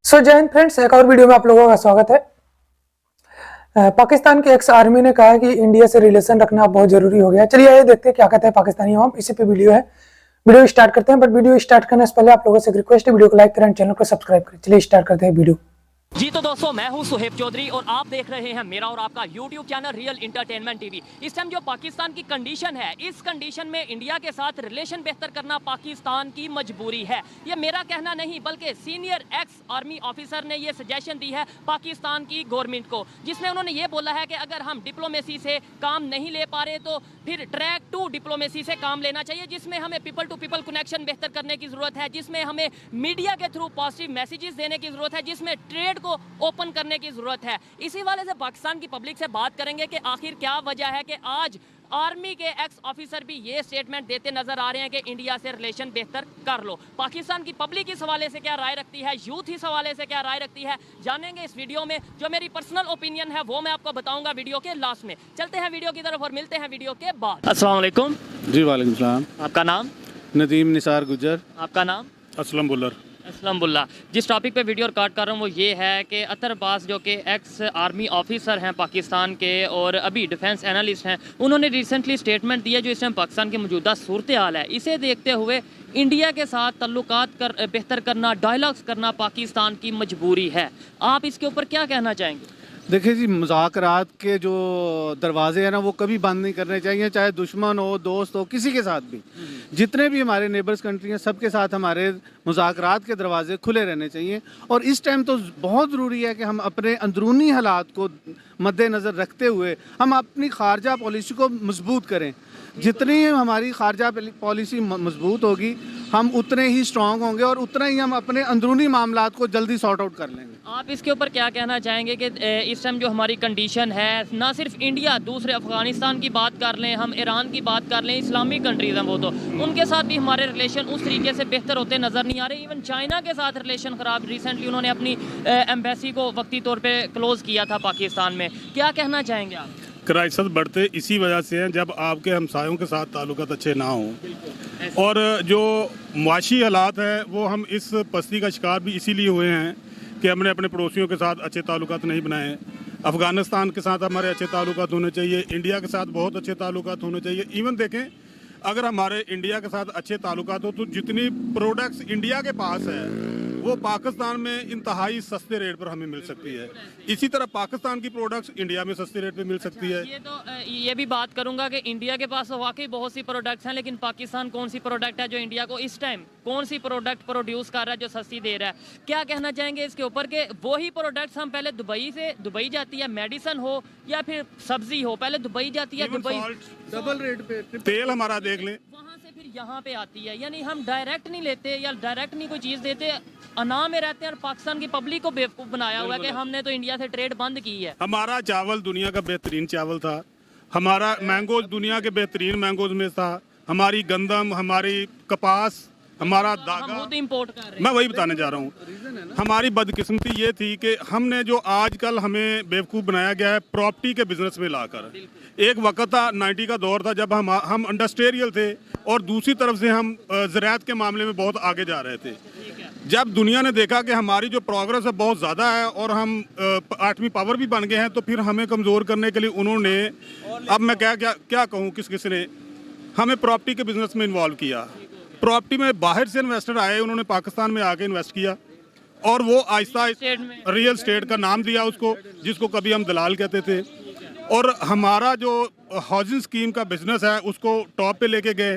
जय हिंद फ्रेंड्स, एक और वीडियो में आप लोगों का स्वागत है। पाकिस्तान के एक्स आर्मी ने कहा है कि इंडिया से रिलेशन रखना बहुत जरूरी हो गया। चलिए ये देखते हैं क्या कहते हैं पाकिस्तानी अवाम। इसी पे वीडियो है, वीडियो स्टार्ट करते हैं। बट वीडियो स्टार्ट करने से पहले आप लोगों से एक रिक्वेस्ट है, वीडियो को लाइक करें, चैनल को सब्सक्राइब करें। चलिए स्टार्ट करते हैं वीडियो। जी तो दोस्तों, मैं हूं सुहेब चौधरी और आप देख रहे हैं मेरा और आपका YouTube channel real entertainment TV. इस टाइम जो पाकिस्तान की कंडीशन है, इस कंडीशन में इंडिया के साथ रिलेशन बेहतर करना पाकिस्तान की मजबूरी है। ये मेरा कहना नहीं, बल्कि सीनियर एक्स आर्मी ऑफिसर ने ये सजेशन दी है पाकिस्तान की गवर्नमेंट को, जिसमें उन्होंने ये बोला है कि अगर हम डिप्लोमेसी से काम नहीं ले पा रहे तो फिर ट्रैक टू डिप्लोमेसी से काम लेना चाहिए, जिसमें हमें पीपल टू पीपल कनेक्शन बेहतर करने की जरूरत है, जिसमें हमें मीडिया के थ्रू पॉजिटिव मैसेजेस देने की जरूरत है, जिसमें ट्रेड को ओपन करने की जरूरत है। इसी वाले से पाकिस्तान की पब्लिक से बात करेंगे कि आखिर क्या वजह है कि आज आर्मी के एक्स ऑफिसर भी ये स्टेटमेंट देते नजर आ रहे हैं कि इंडिया से रिलेशन बेहतर कर लो। पाकिस्तान की पब्लिक इस हवाले से क्या राय रखती है, यूथ इस हवाले से क्या राय रखती है, जानेंगे इस वीडियो में। जो मेरी पर्सनल ओपिनियन है वो मैं आपको बताऊंगा वीडियो के लास्ट में। चलते हैं वीडियो की तरफ और मिलते हैं वीडियो के बाद। अस्सलाम वालेकुम। जी वालेकुम सलाम। आपका नाम? नदीम निसार गुजर। आपका नाम? असलम बुल्लर। असलम बुल्ला। जिस टॉपिक पे वीडियो रिकॉर्ड कर रहा हूँ वो ये है कि अतर अब्बास जो कि एक्स आर्मी ऑफिसर हैं पाकिस्तान के और अभी डिफेंस एनालिस्ट हैं, उन्होंने रिसेंटली स्टेटमेंट दिया जो इस टाइम पाकिस्तान की मौजूदा सूरत हाल है, इसे देखते हुए इंडिया के साथ ताल्लुकात बेहतर करना, डायलॉग्स करना पाकिस्तान की मजबूरी है। आप इसके ऊपर क्या कहना चाहेंगे? देखिए जी, मुज़ाकरात के जो दरवाजे हैं ना वो कभी बंद नहीं करने चाहिए, चाहे दुश्मन हो, दोस्त हो, किसी के साथ भी। जितने भी हमारे नेबर्स कंट्री हैं सबके साथ हमारे मुज़ाकरात के दरवाजे खुले रहने चाहिए। और इस टाइम तो बहुत ज़रूरी है कि हम अपने अंदरूनी हालात को मद्देनज़र रखते हुए हम अपनी खारजा पॉलिसी को मजबूत करें। जितनी हमारी खारजा पॉलिसी मजबूत होगी हम उतने ही स्ट्रॉन्ग होंगे और उतना ही हम अपने अंदरूनी मामलात को जल्दी सॉर्ट आउट कर लेंगे। आप इसके ऊपर क्या कहना चाहेंगे कि इस टाइम जो हमारी कंडीशन है, ना सिर्फ इंडिया, दूसरे अफगानिस्तान की बात कर लें, हम ईरान की बात कर लें, इस्लामिक कंट्रीज़ हैं वो, तो उनके साथ भी हमारे रिलेशन उस तरीके से बेहतर होते नज़र नहीं आ रहे। इवन चाइना के साथ रिलेशन ख़राब, रिसेंटली उन्होंने अपनी एम्बेसी को वक्ती तौर पर क्लोज़ किया था पाकिस्तान में। क्या कहना चाहेंगे आप? क्राइसिस बढ़ते इसी वजह से हैं जब आपके हमसायों के साथ ताल्लुकात अच्छे ना हों, और जो मुआशी हालात हैं वो हम इस पस्ती का शिकार भी इसीलिए हुए हैं कि हमने अपने पड़ोसियों के साथ अच्छे ताल्लुकात नहीं बनाए। अफ़गानिस्तान के साथ हमारे अच्छे ताल्लुकात होने चाहिए, इंडिया के साथ बहुत अच्छे ताल्लुकात होने चाहिए। इवन देखें, अगर हमारे इंडिया के साथ अच्छे ताल्लुकात हो तो जितनी प्रोडक्ट्स इंडिया के पास है वो पाकिस्तान में इंतहाई सस्ते रेट पर हमें मिल सकती है। इसी तरह पाकिस्तान की प्रोडक्ट्स इंडिया में सस्ते रेट पे मिल सकती है। ये भी बात करूंगा कि इंडिया के पास वाकई बहुत सी प्रोडक्ट्स हैं, लेकिन पाकिस्तान कौन सी प्रोडक्ट है जो इंडिया को इस टाइम कौन सी प्रोडक्ट प्रोड्यूस कर रहा है जो सस्ती दे रहा है? क्या कहना चाहेंगे इसके ऊपर कि वही प्रोडक्ट्स हम पहले दुबई जाती है, मेडिसन हो या फिर सब्जी हो, पहले दुबई जाती है, दुबई डबल रेट पे तेल हमारा देख लें, वहाँ से फिर यहाँ पे आती है। यानी हम डायरेक्ट नहीं लेते या डायरेक्ट नहीं कोई चीज़ देते, अना में रहते हैं और पाकिस्तान की पब्लिक को बेवकूफ़ बनाया हुआ है कि हमने तो इंडिया से ट्रेड बंद की है। हमारा चावल दुनिया का बेहतरीन चावल था, हमारा मैंगोज दुनिया के बेहतरीन मैंगोज में था, हमारी गंदम, हमारी कपास, हमारा धागा हम इंपोर्ट कर रहे हैं। मैं वही बताने जा रहा हूँ। हमारी बदकिस्मती ये थी कि हमने जो आजकल हमें बेवकूफ़ बनाया गया है प्रॉपर्टी के बिजनेस में लाकर। एक वक्त था, 90 का दौर था जब हम इंडस्ट्रियल थे और दूसरी तरफ से हम ज़राअत के मामले में बहुत आगे जा रहे थे। जब दुनिया ने देखा कि हमारी जो प्रोग्रेस है बहुत ज़्यादा है और हम 8वीं पावर भी बन गए हैं, तो फिर हमें कमज़ोर करने के लिए उन्होंने, अब मैं क्या कहूँ, किस ने हमें प्रॉपर्टी के बिजनेस में इन्वॉल्व किया। प्रॉपर्टी में बाहर से इन्वेस्टर आए, उन्होंने पाकिस्तान में आके इन्वेस्ट किया और वो आहिस्ता रियल स्टेट का नाम दिया उसको, जिसको कभी हम दलाल कहते थे। और हमारा जो हाउसिंग स्कीम का बिजनेस है उसको टॉप पे लेके गए,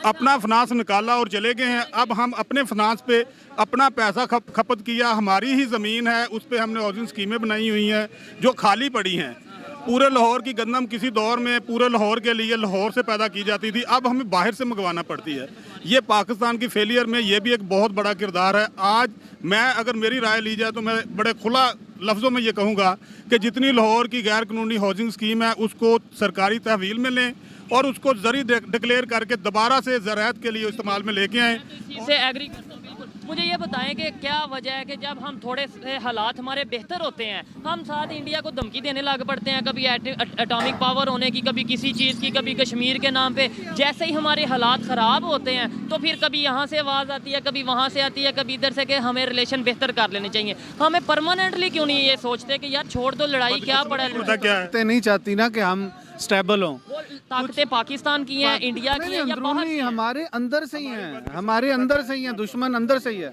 अपना फाइनेंस निकाला और चले गए हैं। अब हम अपने फाइनेंस पे अपना पैसा खपत किया, हमारी ही ज़मीन है उस पर हमने हाउसिंग स्कीमें बनाई हुई हैं जो खाली पड़ी हैं। पूरे लाहौर की गंदम किसी दौर में पूरे लाहौर के लिए लाहौर से पैदा की जाती थी, अब हमें बाहर से मंगवाना पड़ती है। ये पाकिस्तान की फेलियर में ये भी एक बहुत बड़ा किरदार है। आज मैं अगर मेरी राय ली जाए तो मैं बड़े खुला लफ्ज़ों में ये कहूँगा कि जितनी लाहौर की गैर कानूनी हाउसिंग स्कीम है उसको सरकारी तहवील में लें और उसको जरी डिक्लेयर करके दोबारा से ज़राअत के लिए इस्तेमाल में लेके आएँ। इससे एग्री करता हूं, बिल्कुल। मुझे ये बताएं कि क्या वजह है कि जब हम थोड़े से हालात हमारे बेहतर होते हैं हम साथ इंडिया को धमकी देने लग पड़ते हैं, कभी एटॉमिक पावर होने की, कभी किसी चीज़ की, कभी कश्मीर के नाम पे। जैसे ही हमारे हालात ख़राब होते हैं तो फिर कभी यहाँ से आवाज़ आती है, कभी वहाँ से आती है, कभी इधर से कि हमें रिलेशन बेहतर कर लेने चाहिए। हमें परमानेंटली क्यों नहीं ये सोचते कि यार छोड़ दो लड़ाई, क्या पड़ा है। ताकतें नहीं चाहती ना कि हम स्टेबल हों। वो ताकतें पाकिस्तान की हैं, इंडिया की हैं या बाहर अंदरूनी की हैं? हमारे अंदर से ही हैं, हमारे अंदर से ही हैं, दुश्मन अंदर से ही है।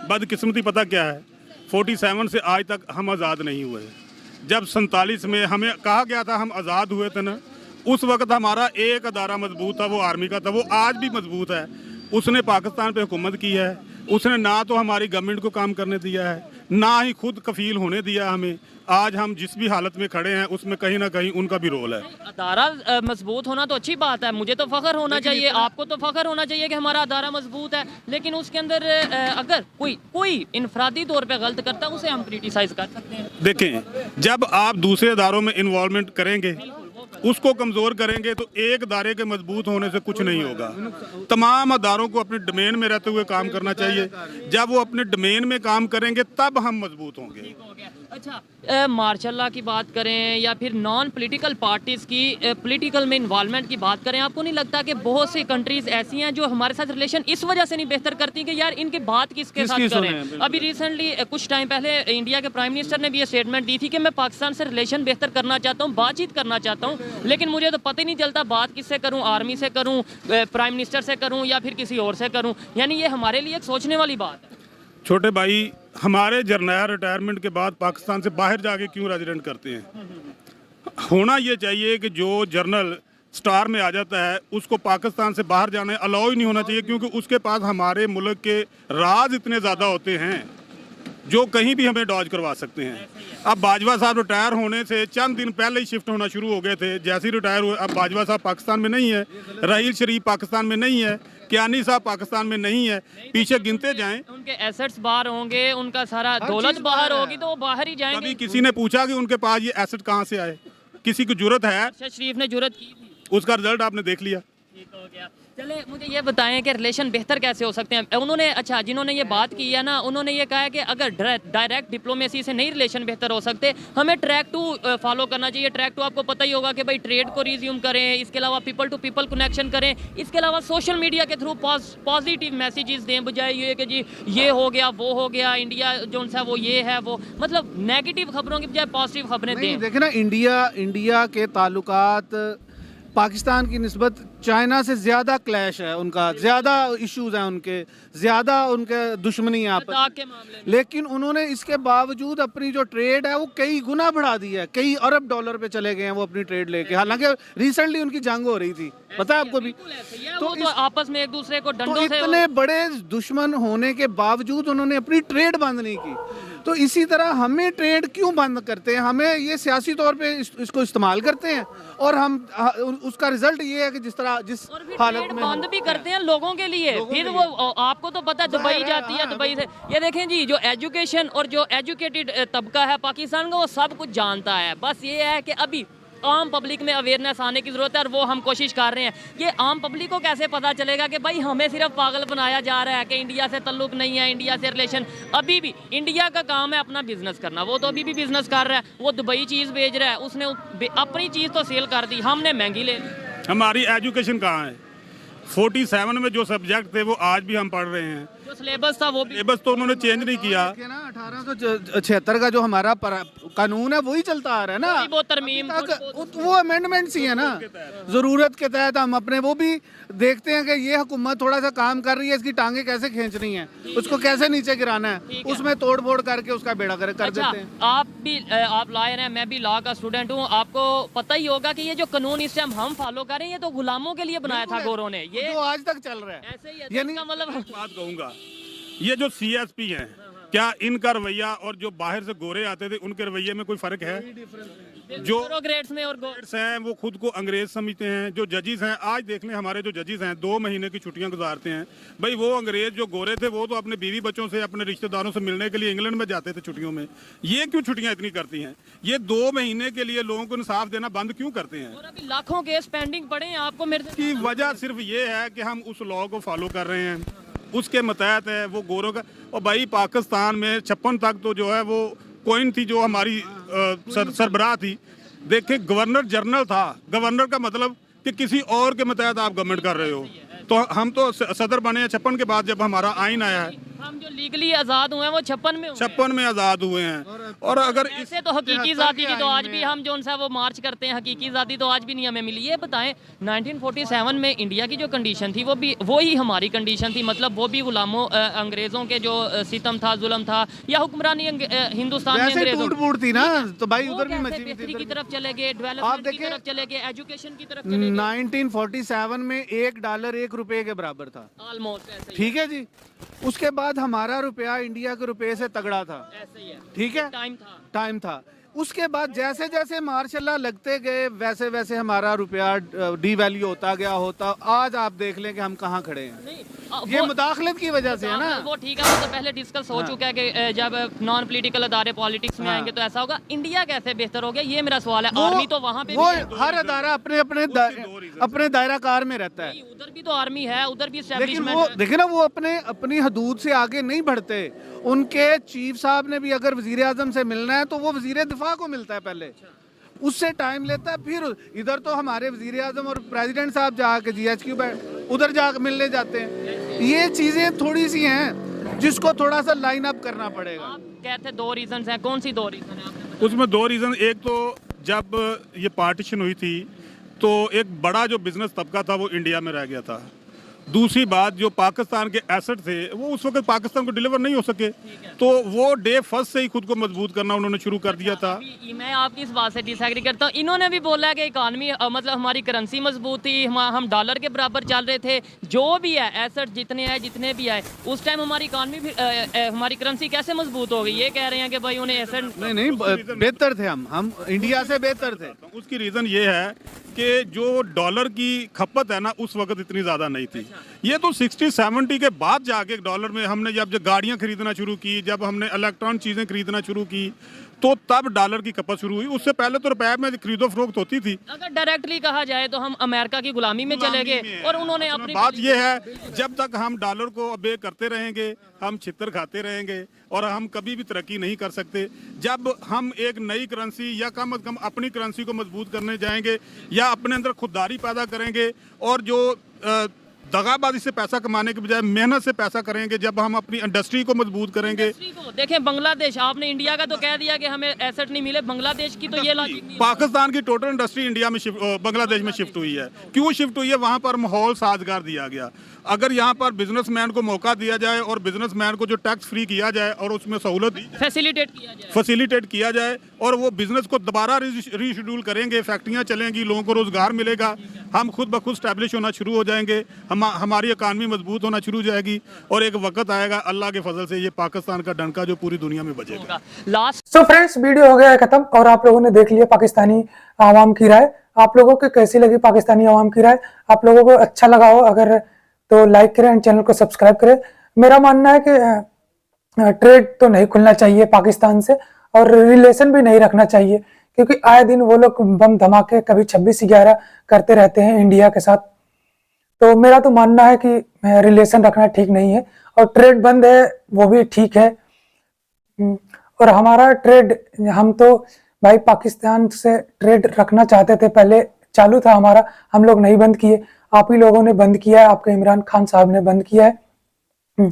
बदकिस्मती पता क्या है, 47 से आज तक हम आज़ाद नहीं हुए। जब 47 में हमें कहा गया था हम आज़ाद हुए थे ना, उस वक्त हमारा एक अदारा मजबूत था, वो आर्मी का था, वो आज भी मजबूत है। उसने पाकिस्तान पे हुकूमत की है, उसने ना तो हमारी गवर्नमेंट को काम करने दिया है, ना ही खुद कफील होने दिया हमें। आज हम जिस भी हालत में खड़े हैं उसमें कहीं ना कहीं उनका भी रोल है। अदारा मजबूत होना तो अच्छी बात है, मुझे तो फख्र होना चाहिए, आपको तो फख्र होना चाहिए कि हमारा अदारा मजबूत है। लेकिन उसके अंदर अगर कोई इनफरादी तौर पे गलत करता है उसे हम क्रिटिसाइज कर सकते हैं। देखें, जब आप दूसरे अदारों में इन्वॉल्वमेंट करेंगे, उसको कमज़ोर करेंगे तो एक अदारे के मजबूत होने से कुछ नहीं होगा। तमाम अदारों को अपने डोमेन में रहते हुए काम करना चाहिए। जब वो अपने डोमेन में काम करेंगे तब हम मजबूत होंगे। अच्छा, मार्शल लॉ की बात करें या फिर नॉन पॉलिटिकल पार्टीज़ की पॉलिटिकल में इन्वॉल्वमेंट की बात करें, आपको नहीं लगता कि बहुत सी कंट्रीज़ ऐसी हैं जो हमारे साथ रिलेशन इस वजह से नहीं बेहतर करती कि यार इनकी बात किसके साथ करें। अभी रिसेंटली कुछ टाइम पहले इंडिया के प्राइम मिनिस्टर ने भी ये स्टेटमेंट दी थी कि मैं पाकिस्तान से रिलेशन बेहतर करना चाहता हूँ, बातचीत करना चाहता हूँ, लेकिन मुझे तो पता ही नहीं चलता बात किससे करूँ, आर्मी से करूँ, प्राइम मिनिस्टर से करूँ या फिर किसी और से करूँ। यानी ये हमारे लिए एक सोचने वाली बात है। छोटे भाई, हमारे जर्नल रिटायरमेंट के बाद पाकिस्तान से बाहर जाके क्यों रेजिडेंट करते हैं? होना ये चाहिए कि जो जर्नल स्टार में आ जाता है उसको पाकिस्तान से बाहर जाने अलाउ ही नहीं होना चाहिए, क्योंकि उसके पास हमारे मुल्क के राज इतने ज़्यादा होते हैं जो कहीं भी हमें डॉज करवा सकते हैं। अब बाजवा साहब रिटायर होने से चंद दिन पहले ही शिफ्ट होना शुरू हो गए थे। जैसे ही रिटायर हुए, अब बाजवा साहब पाकिस्तान में नहीं है, रहील शरीफ पाकिस्तान में नहीं है, कियानी साहब पाकिस्तान में नहीं है, पीछे गिनते जाएं। उनके एसेट्स बाहर होंगे, उनका सारा दौलत बाहर होगी तो वो बाहर ही जाएंगे। कभी किसी ने पूछा कि उनके पास ये एसेट कहाँ से आए? किसी की जुर्रत है? शरीफ ने जुर्रत की थी, उसका रिजल्ट आपने देख लिया। ठीक हो गया। चले मुझे ये बताएं कि रिलेशन बेहतर कैसे हो सकते हैं। उन्होंने अच्छा जिन्होंने ये बात की है ना, उन्होंने ये कहा है कि अगर डायरेक्ट डिप्लोमेसी से नहीं रिलेशन बेहतर हो सकते, हमें ट्रैक 2 फॉलो करना चाहिए। ट्रैक 2 आपको पता ही होगा कि भाई ट्रेड को रिज्यूम करें, इसके अलावा पीपल टू पीपल कनेक्शन करें, इसके अलावा सोशल मीडिया के थ्रू पॉजिटिव मैसेजेस दें, बजाय ये कि जी ये हो गया वो हो गया, इंडिया जो सा वो ये है वो, मतलब नेगेटिव खबरों की बजाय पॉजिटिव खबरें दें। देखे ना, इंडिया के ताल्लुकात पाकिस्तान की निस्बत चाइना से ज़्यादा क्लैश है उनका, ज़्यादा इश्यूज हैं उनके, ज़्यादा उनके दुश्मनी है आपस के मामले में। लेकिन उन्होंने इसके बावजूद अपनी जो ट्रेड है वो कई गुना बढ़ा दी है, कई अरब डॉलर पे चले गए हैं वो अपनी ट्रेड लेके। हालांकि रिसेंटली उनकी जंग हो रही थी, पता है आपको भी। तो आपस में एक दूसरे को तो डंडों से इतने बड़े दुश्मन होने के बावजूद उन्होंने अपनी ट्रेड बंद नहीं की। तो इसी तरह हमें ट्रेड क्यों बंद करते हैं? हमें ये सियासी तौर पे इसको इस्तेमाल करते हैं और हम उसका रिजल्ट ये है कि जिस हालत में बंद भी करते हैं लोगों के लिए। फिर वो आपको तो पता है दुबई जाती है, दुबई से ये देखें जी, जो एजुकेशन और जो एजुकेटेड तबका है पाकिस्तान का वो सब कुछ जानता है। बस ये है कि अभी आम पब्लिक में अवेयरनेस आने की ज़रूरत है और वो हम कोशिश कर रहे हैं। ये आम पब्लिक को कैसे पता चलेगा कि भाई हमें सिर्फ पागल बनाया जा रहा है कि इंडिया से ताल्लुक नहीं है, इंडिया से रिलेशन। अभी भी इंडिया का काम है अपना बिजनेस करना, वो तो अभी भी बिजनेस कर रहा है। वो दुबई चीज़ भेज रहा है, उसने अपनी चीज़ तो सेल कर दी, हमने महंगी ले ली। हमारी एजुकेशन कहाँ है? 47 में जो सब्जेक्ट थे वो आज भी हम पढ़ रहे हैं। जो सिलेबस था वो भी सिलेबस तो उन्होंने चेंज नहीं किया। 1876 का जो हमारा कानून है वही चलता आ रहा है ना, वो तरमीम वो अमेंडमेंट्स ही है ना। जरूरत के तहत हम अपने वो भी देखते हैं कि ये हुकूमत थोड़ा सा काम कर रही है, इसकी टांगे कैसे खींचनी है, उसको कैसे नीचे गिराना है, उसमें तोड़ फोड़ करके उसका बेड़ा कर देते हैं। आप लॉयर हैं, मैं भी लॉ का स्टूडेंट हूँ। आपको पता ही होगा कि ये जो कानून इस टाइम हम फॉलो कर रहे हैं ये तो गुलामों के लिए बनाया था गोरों ने। ये जो आज तक चल रहा है ऐसे ही है। यानी मतलब बात कहूँगा, ये जो CSP हैं, क्या इनका रवैया और जो बाहर से गोरे आते थे उनके रवैये में कोई फर्क है? जो ब्यूरोक्रेट्स में और हैं वो खुद को अंग्रेज समझते हैं। जो जजेस हैं, आज देख लें हमारे जो जजेस हैं 2 महीने की छुट्टियां गुजारते हैं। भाई वो अंग्रेज जो गोरे थे वो तो अपने बीवी बच्चों से, अपने रिश्तेदारों से मिलने के लिए इंग्लैंड में जाते थे छुट्टियों में। ये क्यों छुट्टियां इतनी करती हैं? ये 2 महीने के लिए लोगों को इंसाफ देना बंद क्यों करते हैं? और अभी लाखों केस पेंडिंग पड़े हैं। आपको मेरे की वजह सिर्फ ये है कि हम उस लॉ को फॉलो कर रहे हैं। उसके मतहत है वो गोरों का। और भाई पाकिस्तान में 56 तक तो जो है वो कॉइन थी जो हमारी सरबराह थी। देखिए गवर्नर जनरल था, गवर्नर का मतलब कि किसी और के मतहत आप गवर्नमेंट कर रहे हो। तो हम तो सदर बने हैं 56 के बाद, जब हमारा आइन आया है। हम जो लीगली आज़ाद हुए हैं वो 56 में हुए हैं। 56 में आज़ाद हुए हैं। और अगर ऐसे तो हकीकी आज़ादी की तो आज भी हम जो उनसे वो मार्च करते हैं, हकीकी आज़ादी तो आज भी नहीं हमें मिली। ये बताएं 1947 में इंडिया की जो कंडीशन थी वो भी वही हमारी कंडीशन थी, मतलब वो भी गुलामों अंग्रेज़ों के जो सितम था, जुल्म था, या हुक्मरानी हिंदुस्तान में वैसे अंग्रेज़ों टूट-फूट थी ना, तो भाई वो उधर भी कैसे मची हुई बेहतरी थी। की तरफ चले गए, डेवलपमेंट की देखिए, तरफ चले गए, एजुकेशन की तरफ चले गए। 1947 में $1 1 रुपए के बराबर था। ऑलमोस्ट ऐसे ही ठीक है जी। उसके बाद हमारा रुपया इंडिया के रुपए से तगड़ा था। ऐसे ही है। ठीक है, टाइम था। उसके बाद जैसे जैसे मार्शल लगते गए वैसे वैसे हमारा रुपया डीवैल्यू होता गया। आज आप देख लें कि हम कहाँ खड़े हैं। नहीं, ये मुदाखलत की वजह से है ना। वो ठीक है, वो तो पहले डिस्कस हो चुका है कि जब नॉन पॉलिटिकल अदारे पॉलिटिक्स में आएंगे तो ऐसा होगा। इंडिया कैसे बेहतर हो गया, ये मेरा सवाल है। आर्मी तो वहाँ पे वो भी है। हर अदारा अपने दायरा कार में रहता है। उधर भी तो आर्मी है, उधर भी लेकिन एस्टैब्लिशमेंट वो है। देखे ना, वो अपनी हदूद से आगे नहीं बढ़ते। उनके चीफ साहब ने भी अगर वजीर आजम से मिलना है तो वो वजीर दिफा को मिलता है पहले, उससे टाइम लेता है। फिर इधर तो हमारे वजीर आजम और प्रेसिडेंट साहब जाके GHQ उधर जाकर मिलने जाते हैं। ये चीजें थोड़ी सी हैं जिसको थोड़ा सा लाइन अप करना पड़ेगा। आप कहते 2 रीजन है, कौन सी 2 रीजन है? उसमें 2 रीज़न। एक तो जब ये पार्टीशन हुई थी तो एक बड़ा जो बिजनेस तबका था वो इंडिया में रह गया था। दूसरी बात, जो पाकिस्तान के एसेट थे वो उस वक्त पाकिस्तान को डिलीवर नहीं हो सके, तो वो डे फर्स्ट से ही खुद को मजबूत करना उन्होंने शुरू कर दिया था। मैं आपकी इस बात से डिसएग्री करता हूँ। इन्होंने भी बोला है कि इकानमी मतलब हमारी करेंसी मजबूत थी, हम डॉलर के बराबर चल रहे थे। जो भी है एसेट जितने आए जितने भी आए उस टाइम हमारी इकानमी भी हमारी करेंसी कैसे मजबूत हो गई? ये कह रहे हैं कि भाई उन्हें एसेट नहीं बेहतर थे, हम इंडिया से बेहतर थे। उसकी रीज़न ये है कि जो डॉलर की खपत है ना उस वक्त इतनी ज़्यादा नहीं थी। ये तो 60-70 के बाद जाके डॉलर में हमने जब गाड़ियाँ खरीदना शुरू की, जब हमने इलेक्ट्रॉनिक चीज़ें खरीदना शुरू की, तो तब डॉलर की खपत शुरू हुई। उससे पहले तो रुपए में खरीदो फरोख्त होती थी। अगर डायरेक्टली कहा जाए तो हम अमेरिका की गुलामी में चले गए और उन्होंने अपनी बात ये है, जब तक हम डॉलर को अबे करते रहेंगे हम छितर खाते रहेंगे और हम कभी भी तरक्की नहीं कर सकते। जब हम एक नई करेंसी या कम अज कम अपनी करेंसी को मजबूत करने जाएंगे या अपने अंदर खुददारी पैदा करेंगे और जो दगाबाजी से पैसा कमाने के बजाय मेहनत से पैसा करेंगे, जब हम अपनी इंडस्ट्री को मजबूत करेंगे। देखें बांग्लादेश, आपने इंडिया का तो कह दिया कि हमें एसेट नहीं मिले, बांग्लादेश की तो ये लॉजिक नहीं है। पाकिस्तान की टोटल इंडस्ट्री इंडिया में बांग्लादेश में शिफ्ट हुई है। क्यों शिफ्ट हुई है? वहाँ पर माहौल साजगार दिया गया। अगर यहाँ पर बिजनेसमैन को मौका दिया जाए और बिजनेसमैन को जो टैक्स फ्री किया जाए और उसमें सहूलत फैसिलिटेट किया जाए और वो बिजनेस को दोबारा रीशेड्यूल करेंगे, फैक्ट्रियाँ चलेंगी, लोगों को रोजगार मिलेगा, हम खुद ब खुद स्टैब्लिश होना शुरू हो जाएंगे, हमारी इकानमी मजबूत होना शुरू हो जाएगी और एक वक्त आएगा अल्लाह के फजल से ये पाकिस्तान का डंका जो पूरी दुनिया में बजेगा। सो फ्रेंड्स, वीडियो हो गया है खत्म और आप लोगों ने देख लिया पाकिस्तानी आवाम की राय। आप लोगों को कैसी लगी पाकिस्तानी आवाम की राय? आप लोगों को अच्छा लगा हो अगर तो लाइक करें एंड चैनल को सब्सक्राइब करें। मेरा मानना है कि ट्रेड तो नहीं खुलना चाहिए पाकिस्तान से और रिलेशन भी नहीं रखना चाहिए, क्योंकि आए दिन वो लोग बम धमाके कभी 26/11 करते रहते हैं इंडिया के साथ। तो मेरा तो मानना है कि रिलेशन रखना ठीक नहीं है और ट्रेड बंद है वो भी ठीक है। और हमारा ट्रेड, हम तो भाई पाकिस्तान से ट्रेड रखना चाहते थे, पहले चालू था हमारा, हम लोग नहीं बंद किए, आप ही लोगों ने बंद किया है, आपके इमरान खान साहब ने बंद किया है।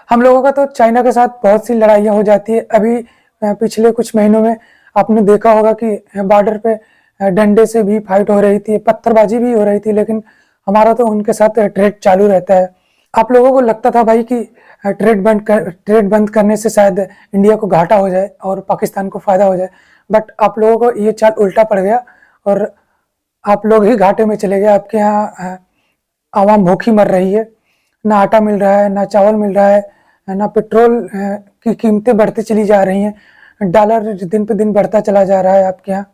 हम लोगों का तो चाइना के साथ बहुत सी लड़ाइयाँ हो जाती है। अभी पिछले कुछ महीनों में आपने देखा होगा कि बॉर्डर पे डंडे से भी फाइट हो रही थी, पत्थरबाजी भी हो रही थी, लेकिन हमारा तो उनके साथ ट्रेड चालू रहता है। आप लोगों को लगता था भाई कि ट्रेड बंद करने से शायद इंडिया को घाटा हो जाए और पाकिस्तान को फायदा हो जाए, बट आप लोगों को ये चाल उल्टा पड़ गया और आप लोग ही घाटे में चले गए। आपके यहाँ आवाम भूखी मर रही है, ना आटा मिल रहा है, ना चावल मिल रहा है, ना पेट्रोल की कीमतें बढ़ती चली जा रही हैं, डॉलर दिन पे दिन बढ़ता चला जा रहा है आपके यहाँ।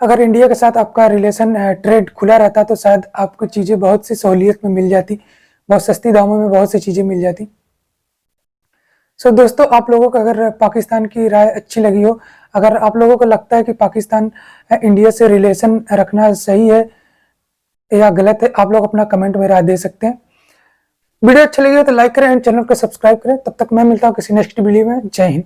अगर इंडिया के साथ आपका रिलेशन ट्रेड खुला रहता तो शायद आपको चीज़ें बहुत सी सहूलियत में मिल जाती, बहुत सस्ती दामों में बहुत सी चीज़ें मिल जाती। सो दोस्तों, आप लोगों को अगर पाकिस्तान की राय अच्छी लगी हो, अगर आप लोगों को लगता है कि पाकिस्तान इंडिया से रिलेशन रखना सही है या गलत है, आप लोग अपना कमेंट में राय दे सकते हैं। वीडियो अच्छा लगे तो लाइक करें एंड चैनल को सब्सक्राइब करें। तब तक मैं मिलता हूं किसी नेक्स्ट वीडियो में। जय हिंद।